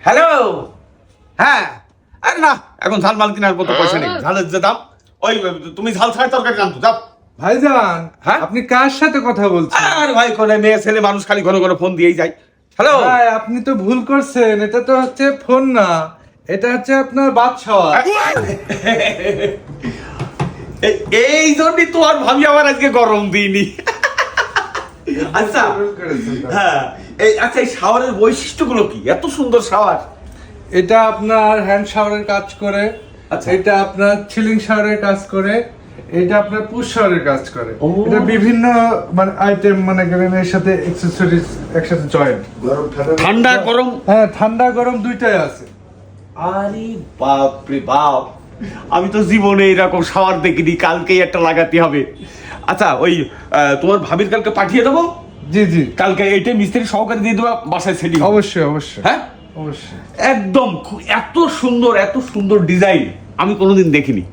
Hello. হ্যাঁ, আরে না, এখন ঝাল মাল কেনার মতো পয়সা নেই। ঝালের যে দাম, ওই তুমি ঝাল ছাড়া তরকারি জানতো যাও। ভাইজান, হ্যাঁ? আপনি কার সাথে কথা বলছেন? আরে ভাই, কোনে মেয়ে ছেলে মানুষ খালি ঘন ঘন ফোন দিয়েই যায়। হ্যালো। ভাই, আপনি তো ভুল করছেন। এটা তো হচ্ছে ফোন না, এটা হচ্ছে আপনার বাদশাহ। এই জন্যই তো আর ভাবি আমার আজকে গরম দিইনি। আচ্ছা, হ্যাঁ, আচ্ছা, এই শাওয়ারের বৈশিষ্ট্যগুলো কি? এত সুন্দর শাওয়ার। এটা আপনার হ্যান্ড শাওয়ারের কাজ করে, আচ্ছা। এটা আপনার চিলিং শাওয়ারের কাজ করে, এটা আপনার পুশ শাওয়ারের কাজ করে। ও। এটা বিভিন্ন মানে আইটেম মানে গেলেন এর সাথে অ্যাকসেসরিজ একসাথে জয়েন্ট। ঠান্ডা গরম। হ্যাঁ, ঠান্ডা গরম দুইটাই আছে। আরে বাপ রে বাপ, আমি তো জীবনে এরকম শাওয়ার দেখিনি। কালকেই একটা লাগাতে হবে। আচ্ছা, ওই তোমার ভাবির কালকে পাঠিয়ে দেবো। জি জি, কালকে এইটা মিস্ত্রি সহকারে দিয়ে দেবো, বাসায় সেটিং। অবশ্যই অবশ্যই। হ্যাঁ, অবশ্যই। একদম এত সুন্দর ডিজাইন আমি কোনোদিন দেখিনি।